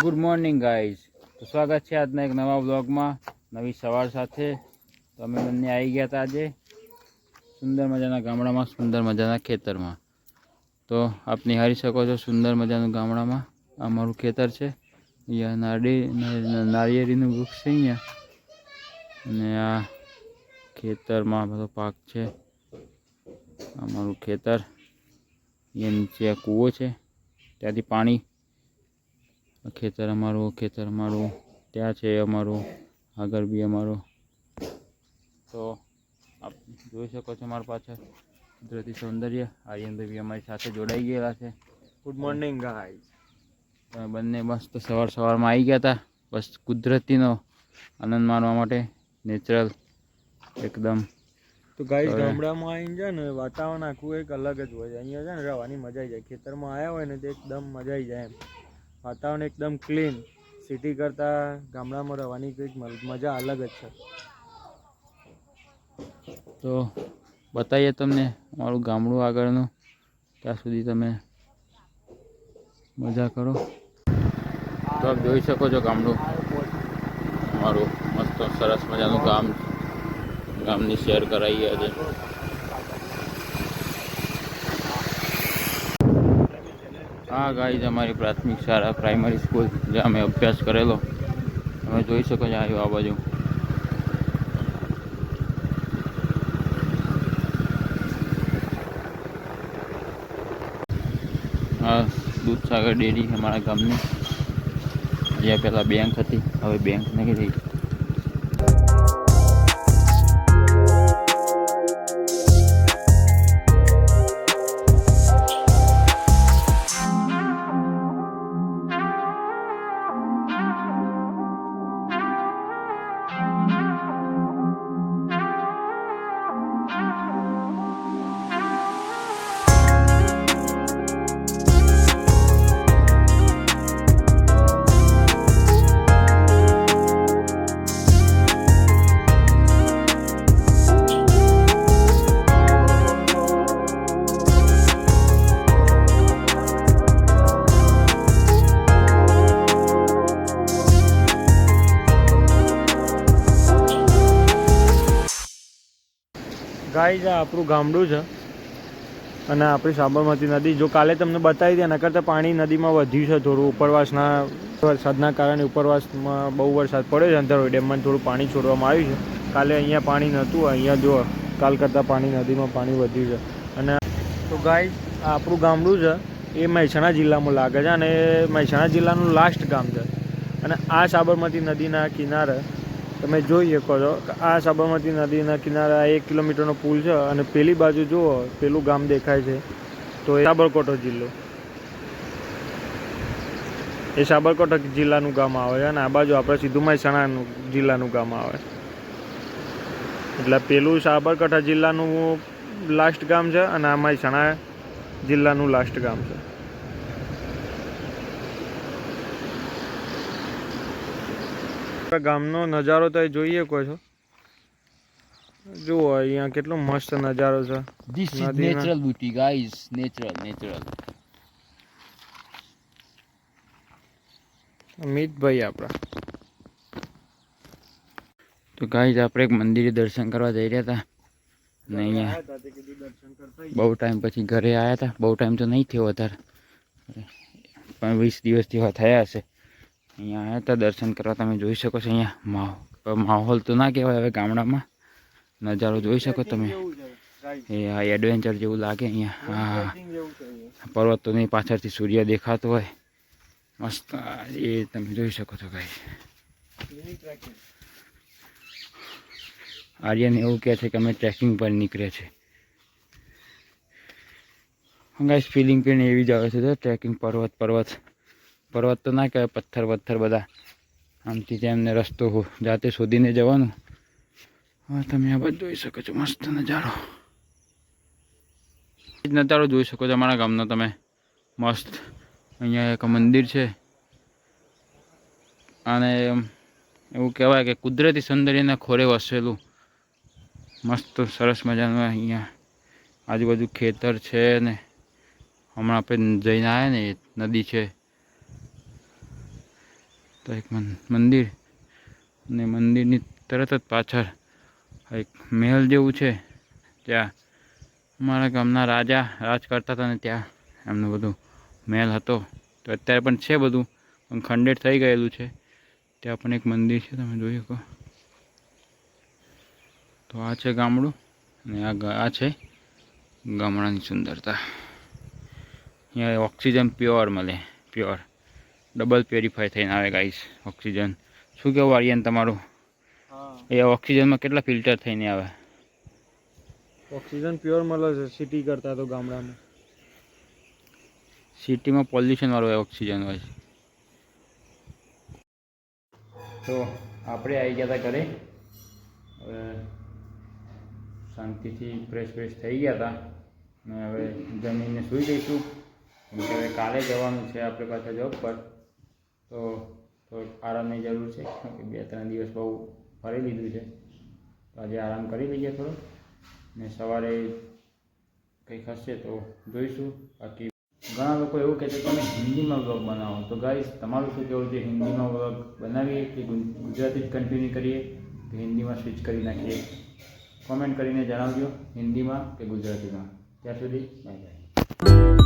Good morning guys. તો સ્વાગત છે આજના એક નવા વ્લોગમાં, નવી સવાર સાથે. તો અમે બંને આવી ગયા હતા આજે સુંદર મજાના ગામડામાં, સુંદર મજાના ખેતરમાં. તો આપ નિહાળી શકો છો સુંદર મજાનું ગામડામાં આ મારું ખેતર છે. અહીંયા નાળિયેરીનું વૃક્ષ છે અહીંયા, અને આ ખેતરમાં બધો પાક છે. આ મારું ખેતર, અહીંયા નીચે આ કૂવો છે, ત્યાંથી પાણી. ખેતર અમારું ત્યાં છે, અમારું આગળ બી અમારું. તો આપ જોઈ શકો છો મારી પાછળ કુદરતી સૌંદર્ય. આર્યનભાઈ બી અમારી સાથે જોડાઈ ગયેલા છે. Good morning guys. તમે બંને મસ્ત સવારમાં આવી ગયા હતા, બસ કુદરતીનો આનંદ માણવા માટે, નેચરલ એકદમ. તો ગાઈસ ગામડામાં આવીને છે ને વાતાવરણ આખું એક અલગ જ હોય છે. અહીંયા છે ને રહેવાની મજા આવી જાય. ખેતરમાં આવ્યા હોય ને તો એકદમ મજા આવી જાય એમ. વાતાવરણ એકદમ ક્લીન. સિટી કરતાં ગામડામાં રહેવાની કંઈક મજા અલગ જ છે. તો બતાવીએ તમને અમારું ગામડું આગળનું, ત્યાં સુધી તમે મજા કરો. તો આપ જોઈ શકો છો ગામડું અમારું મસ્ત સરસ મજાનું ગામની શેર કરાવી આજે. હા ગાઈઝ, અમારી પ્રાથમિક શાળા પ્રાઇમરી સ્કૂલ જ્યાં અમે અભ્યાસ કરેલો, તમે જોઈ શકો છો આવ્યો આ બાજુ. આ દૂધસાગર ડેરી અમારા ગામની, જ્યાં પહેલાં બેંક હતી, હવે બેંક નહીં રહી. ગાઈસ આ આપણું ગામડું છે અને આપણી સાબરમતી નદી. જો કાલે તમને બતાવી દે, એના કરતાં પાણી નદીમાં વધ્યું છે થોડું. ઉપરવાસના વરસાદના કારણે ઉપરવાસમાં બહુ વરસાદ પડ્યો છે. અંતરવાળી ડેમમાં થોડું પાણી છોડવામાં આવ્યું છે. કાલે અહીંયા પાણી નહોતું, અહીંયા જો કાલ કરતાં પાણી નદીમાં પાણી વધ્યું છે. અને તો ગાઈસ આ આપણું ગામડું છે, એ મહેસાણા જિલ્લામાં લાગે છે, અને મહેસાણા જિલ્લાનું લાસ્ટ ગામ છે. અને આ સાબરમતી નદીના કિનારે તમે જોઈ શકો છો કે આ સાબરમતી નદીના કિનારે 1 કિલોમીટરનો પુલ છે, અને પેલી બાજુ જુઓ પેલું ગામ દેખાય છે, તો એ સાબરકાંઠા જિલ્લો, એ સાબરકાંઠા જિલ્લાનું ગામ આવે છે. અને આ બાજુ આપણે સીધું મહેસાણા જિલ્લાનું ગામ આવે. એટલે પેલું સાબરકાંઠા જિલ્લાનું લાસ્ટ ગામ છે, અને આ મહેસાણા જિલ્લાનું લાસ્ટ ગામ છે. ગામનો નજારો તો જોઈ શકો છો. જુઓ અહીંયા કેટલો મસ્ત નજારો છે. This is natural beauty guys, natural. Amitbhai આપણા. તો ગાઈઝ આપણે એક મંદિરે દર્શન કરવા જઈ રહ્યા હતા, અને અહીંયા બહુ ટાઈમ પછી ઘરે આવ્યા હતા. બહુ ટાઈમ તો નહીં થયો વધારે, પણ 20 દિવસ જેવા થયા હશે. અહીંયા આવ્યા હતા દર્શન કરવા. તમે જોઈ શકો છો અહીંયા માહોલ તો ના કહેવાય હવે, ગામડામાં નજારો જોઈ શકો તમે. એ આ એડવેન્ચર જેવું લાગે અહીંયા. હા, પર્વતોની પાછળથી સૂર્ય દેખાતો હોય મસ્ત, એ તમે જોઈ શકો છો ગાઈસ. આર્યન એવું કહે છે કે અમે ટ્રેકિંગ પર નીકળ્યા છે. ગાઈસ ફિલિંગ પણ એવી જ આવે છે. ટ્રેકિંગ, પર્વત તો ના કહેવાય, પથ્થર બધા આમથી તેમને રસ્તો જાતે શોધીને જવાનું. હા, તમે આ બધું જોઈ શકો છો, મસ્ત નજારો જોઈ શકો છો અમારા ગામનો તમે. મસ્ત અહીંયા એક મંદિર છે, અને એવું કહેવાય કે કુદરતી સૌંદર્યના ખોરે વસેલું મસ્ત સરસ મજાનું. અહીંયા આજુબાજુ ખેતર છે, ને હમણાં આપણે જઈને આવ્યા ને નદી છે, તો એક મંદિર, અને મંદિરની તરત જ પાછળ એક મહેલ જેવું છે. ત્યાં અમારા ગામના રાજા રાજ કરતા હતા ને ત્યાં એમનું બધું મહેલ હતો. તો અત્યારે પણ છે બધું, પણ ખંડેર થઈ ગયેલું છે. ત્યાં પણ એક મંદિર છે, તમે જોઈ શકો. તો આ છે ગામડું, અને આ છે ગામડાની સુંદરતા. અહીંયા ઓક્સિજન પ્યોર મળે, પ્યોર ડબલ પ્યોરિફાય થઈને આવે ગાઈસ ઓક્સિજન. શું કહેવું આર્યન તમારું? હા, એ ઓક્સિજનમાં કેટલા ફિલ્ટર થઈને આવે? ઓક્સિજન પ્યોર મળે છે સિટી કરતાં તો ગામડામાં. સિટીમાં પોલ્યુશન વાળું હોય, ઓક્સિજન હોય. તો આપણે આવી ગયા હતા ઘરે. હવે શાંતિથી ફ્રેશ થઈ ગયા હતા, ને હવે જમીને સૂઈ જઈશું. કેમ કે હવે કાલે જવાનું છે આપણે પાછા જોબ પર. તો આરામની જરૂર છે, કેમ કે 2-3 દિવસ બહુ ફરી લીધું છે. તો આજે આરામ કરી લઈએ થોડો, ને સવારે કંઈક હશે તો જોઈશું. બાકી ઘણા લોકો એવું કહે છે કે તમે હિન્દીમાં વ્લોગ બનાવો. તો ગાઈસ તમારું શું કહેવું છે? હિન્દીમાં વ્લોગ બનાવીએ કે ગુજરાતી જ કન્ટિન્યુ કરીએ, કે હિન્દીમાં સ્વિચ કરી નાખીએ? કોમેન્ટ કરીને જણાવજો, હિન્દીમાં કે ગુજરાતીમાં. ત્યાં સુધી બાય બાય.